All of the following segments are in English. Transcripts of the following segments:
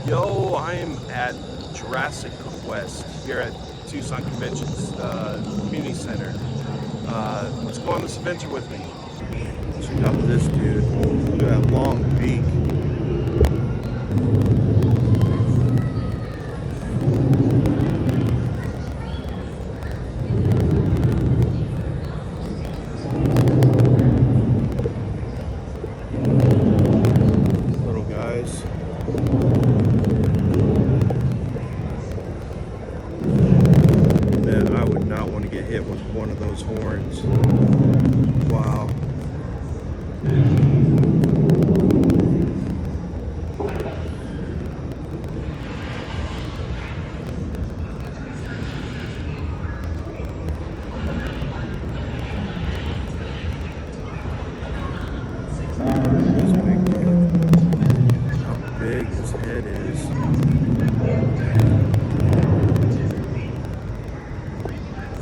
Yo, I am at Jurassic Quest here at Tucson Convention's Community Center. Let's go on this adventure with me. Check out this dude. Look at that long beak. Little guys. Man, I would not want to get hit with one of those horns. Wow. How big his head is.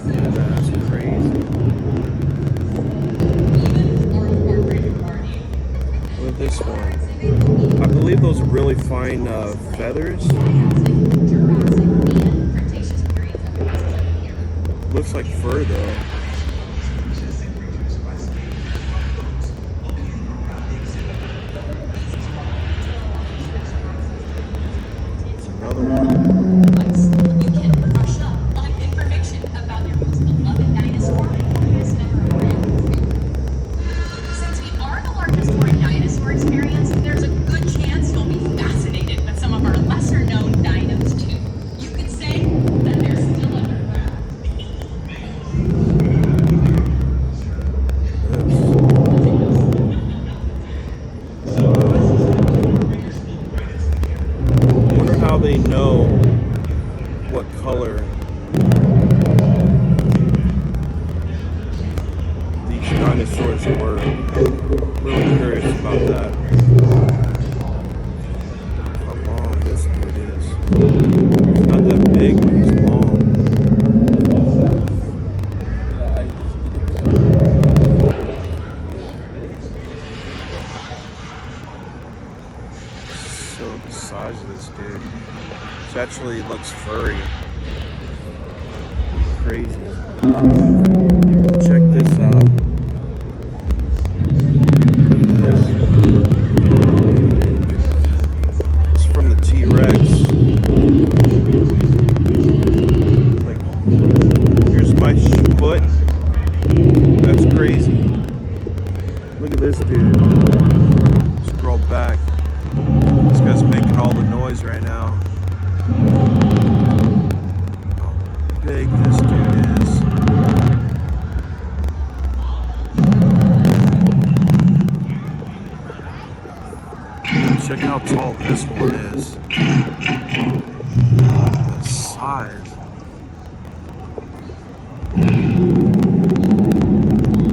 That's crazy. Look at this one. I believe those are really fine feathers. Looks like fur though. It's another one. You can brush up on information about your most beloved dinosaur. Since we are the largest touring dinosaur experience, there's a good chance you'll be fascinated with some of our lesser known dinos too. You could say that they're still underground. I wonder how they know what color these dinosaurs were. Really curious about that. How long this dude is. He's not that big, but he's long. So the size of this dude. It actually looks furry. Crazy. Check this out. It's from the T-Rex. Like, here's my foot. That's crazy. Look at this dude. Scroll back. This guy's making all the noise right now. How big this dude is. Check how tall this one is. The size.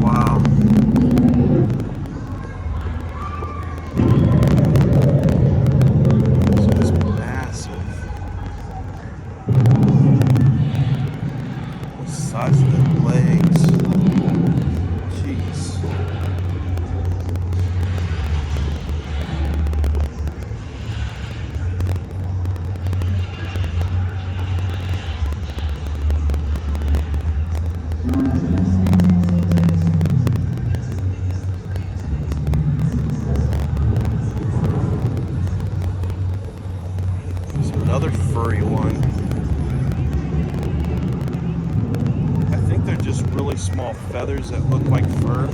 Wow. This is massive. The size of the legs. Jeez. There's another furry one. I think they're just really small feathers that look like fur.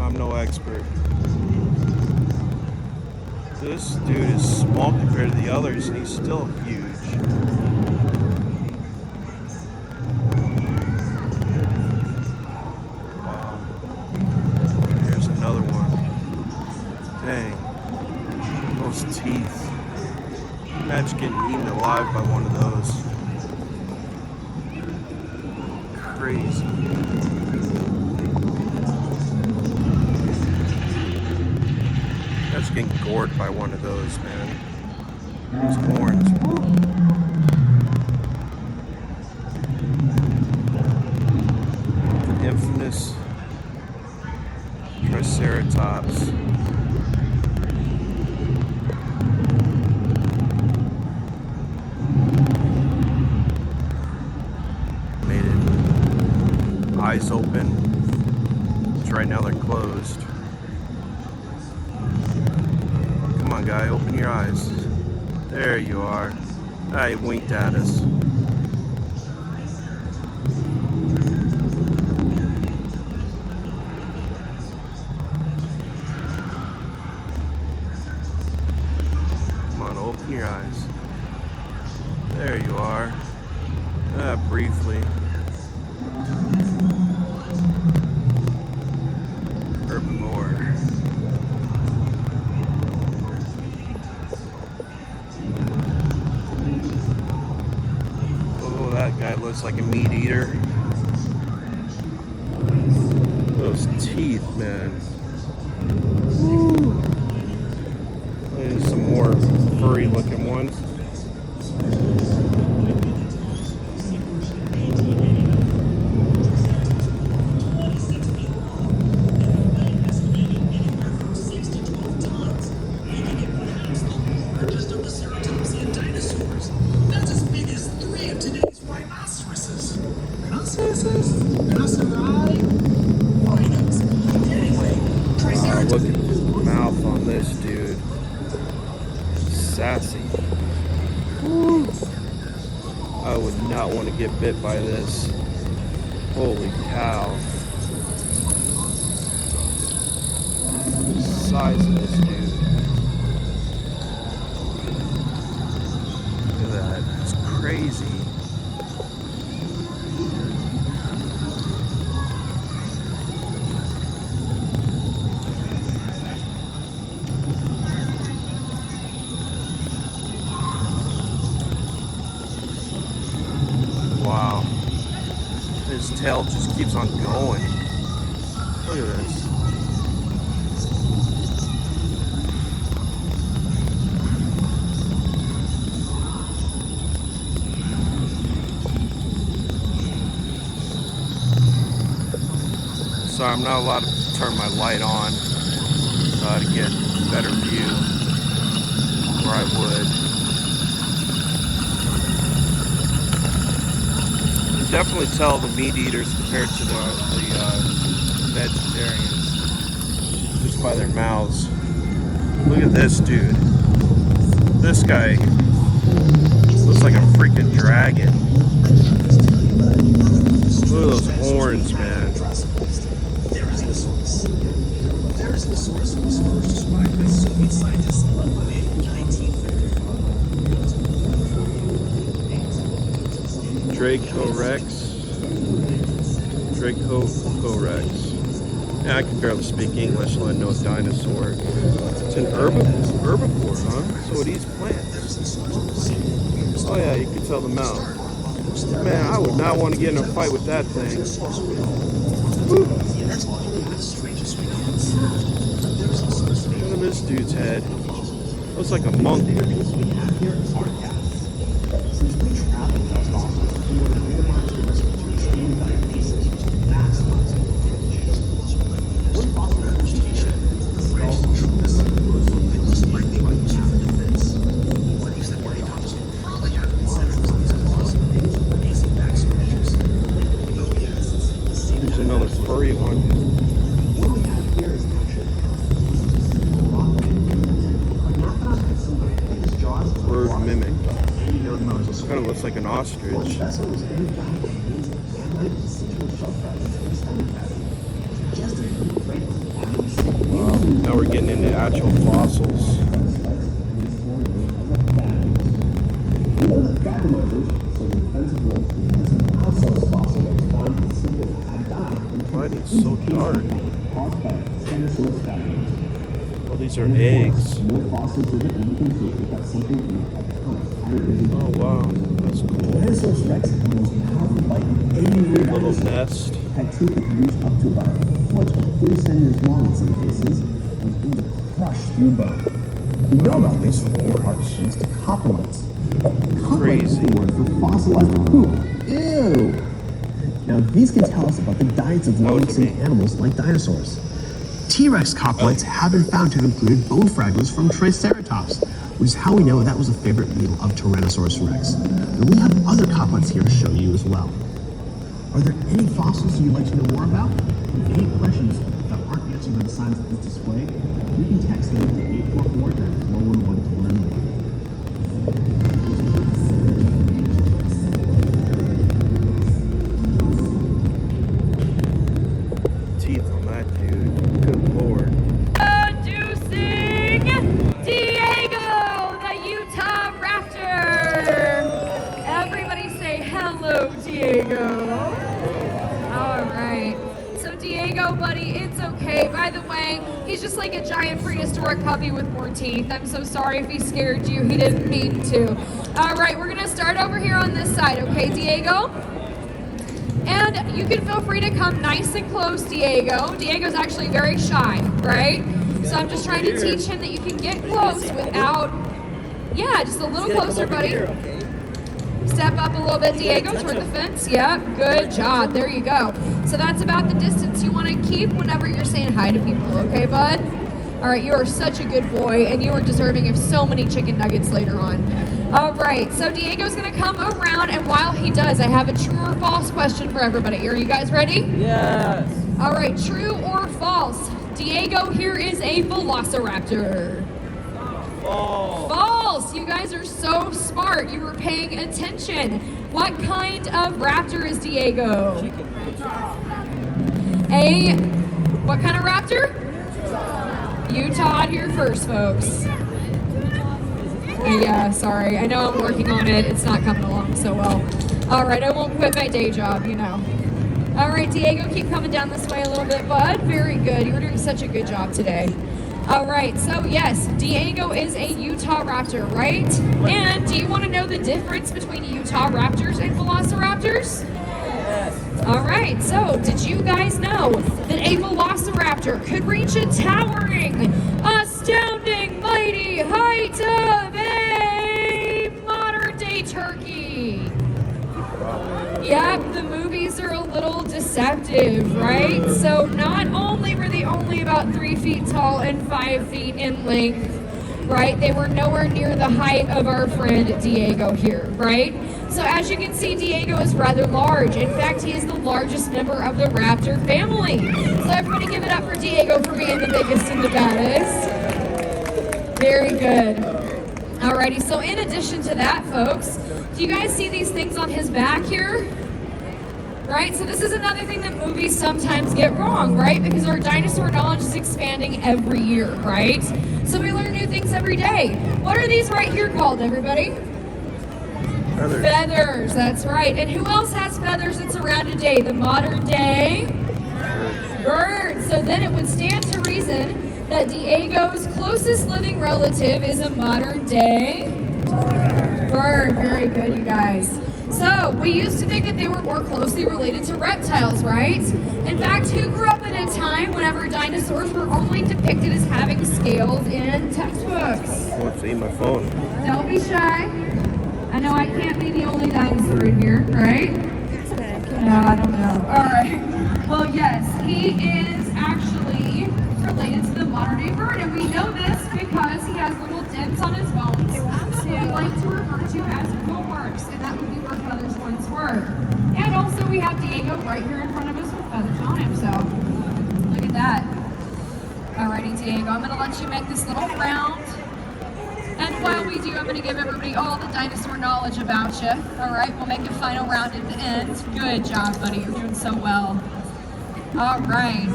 I'm no expert. This dude is small compared to the others, and he's still huge. Wow. Here's another one. Dang. Those teeth. Imagine getting eaten alive by one of those. Crazy. Imagine getting gored by one of those, man. Those horns. The infamous Triceratops. eyes open. Which right now they're closed. Come on, guy, open your eyes. There you are. Ah, he winked at us. Come on, open your eyes. There you are. Briefly. Herbivore. Oh, that guy looks like a meat eater. Those teeth, man. Woo. There's some more furry looking ones. Look at the mouth on this dude. Sassy. Woo. I would not want to get bit by this. Holy cow. The size of this dude. Look at that. It's crazy. Wow. His tail just keeps on going. Look at this. Sorry, I'm not allowed to turn my light on to get a better view where I would. Definitely tell the meat eaters compared to the vegetarians just by their mouths. Look at this dude. This guy looks like a freaking dragon. Look at those horns, man. Dracorex. Yeah, I can barely speak English, let alone dinosaur. It's an herbivore, huh? So it eats plants. Oh yeah, you can tell the mouth. Man, I would not want to get in a fight with that thing. Woo. Look at this dude's head. Looks like a monkey. There's another furry one. Bird mimic. Kind of looks like an ostrich. Now we're getting into actual fossils. Why is it so dark? Oh, these are eggs. Oh wow, that's cool. Little nest. Had teeth that could reach up to about a foot or 3 centimeters long in some cases, and able to crush through bone. We know about this from their hardships to coprolites. Coprolite is the word for fossilized poop. Ew! Now these can tell us about the diets of long-extinct animals like dinosaurs. T-Rex coprolites have been found to have included bone fragments from Triceratops, which is how we know that was a favorite meal of Tyrannosaurus rex. And we have other coprolites here to show you as well. Are there any fossils you'd like to know more about? If any questions that aren't answered by the signs at this display, you can text them to 844 or 411 to learn more. Teeth on that dude. Good lord. Introducing Diego, the Utah Raptor. Everybody say hello, Diego. All right. So Diego, buddy, it's okay. By the way, he's just like a giant prehistoric puppy with more teeth. I'm so sorry if he scared you. He didn't mean to. All right, we're gonna start over here on this side, okay, Diego? And you can feel free to come nice and close, Diego. Diego's actually very shy, right? So I'm just trying to teach him that you can get close without, yeah, just a little closer, buddy. Step up a little bit, Diego, toward the fence. Yep, good job. There you go. So that's about the distance you want to keep whenever you're saying hi to people, okay, bud? All right, you are such a good boy, and you are deserving of so many chicken nuggets later on. All right, so Diego's going to come around, and while he does, I have a true or false question for everybody. Are you guys ready? Yes. All right, true or false? Diego, here is a velociraptor. False. False! You guys are so smart. You were paying attention. What kind of raptor is Diego? What kind of raptor? Utah here first, folks. Yeah, sorry. I know I'm working on it. It's not coming along so well. All right, I won't quit my day job, you know. All right, Diego, keep coming down this way a little bit, bud. Very good. You were doing such a good job today. All right, so yes, Diego is a Utah Raptor, right? And do you want to know the difference between Utah Raptors and Velociraptors? Yes. All right, so did you guys know that a Velociraptor could reach a towering, astounding, mighty height of a modern-day turkey? Yep, the movies are a little deceptive, right? So not only were they only about 3 feet tall and 5 feet in length, right? They were nowhere near the height of our friend Diego here, right? So as you can see, Diego is rather large. In fact, he is the largest member of the raptor family. So everybody give it up for Diego for being the biggest and the baddest. Very good. Alrighty, so in addition to that, folks, do you guys see these things on his back here? Right, so this is another thing that movies sometimes get wrong, right? Because our dinosaur knowledge is expanding every year, right? So we learn new things every day. What are these right here called, everybody? Feathers. Feathers, that's right. And who else has feathers that's around today? The modern day bird. So then it would stand to reason that Diego's closest living relative is a modern day bird. Very good, you guys. So we used to think that they were more closely related to reptiles, right? In fact, who grew up in a time whenever dinosaurs were only depicted as having scales in textbooks? I want to see my phone. Don't be shy. I know I can't be the only dinosaur in here, right? No, I don't know. All right. Well, yes, he is actually related to the modern day bird, and we know this because he has little dents on his bones. So we like to refer to as bone marks, and that would be where feathers once were. And also we have Diego right here in front of us with feathers on him, so look at that. Alrighty, Diego, I'm gonna let you make this little round. And while we do, I'm going to give everybody all the dinosaur knowledge about you. All right, we'll make a final round at the end. Good job, buddy. You're doing so well. All right.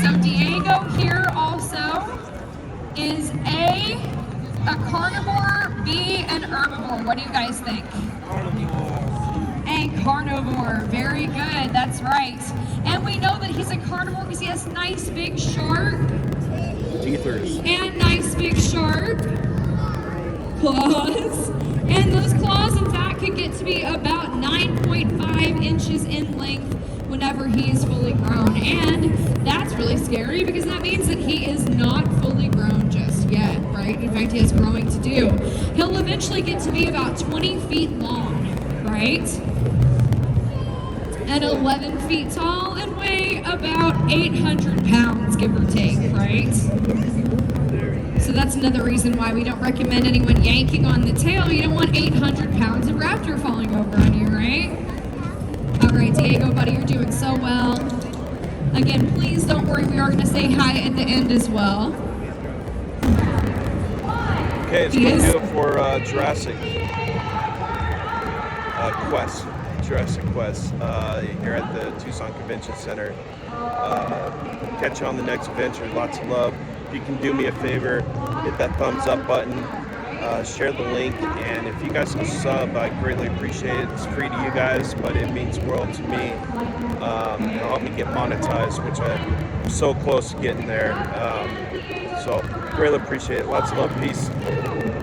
So Diego here also is A, carnivore, B, an herbivore. What do you guys think? A carnivore. Very good. That's right. And we know that he's a carnivore because he has nice, big, sharp Teethers. and nice, big, sharp claws, and those claws in fact could get to be about 9.5 inches in length whenever he is fully grown, and that's really scary because that means that he is not fully grown just yet, right? In fact, he has growing to do. He'll eventually get to be about 20 feet long, right? And 11 feet tall and weigh about 800 pounds, give or take, right? So that's another reason why we don't recommend anyone yanking on the tail. You don't want 800 pounds of raptor falling over on you, right? All right, Diego, buddy, you're doing doing so well. Again, please don't worry, we are going to say hi at the end as well. Okay, it's He going to is- do it for Jurassic Quest. Jurassic Quest here at the Tucson Convention Center. Catch you on the next adventure. Lots of love. If you can do me a favor, hit that thumbs up button, share the link, and if you guys can sub, I greatly appreciate it. It's free to you guys, but it means the world to me. It'll help me get monetized, which I'm so close to getting there. So greatly appreciate it. Lots of love. Peace.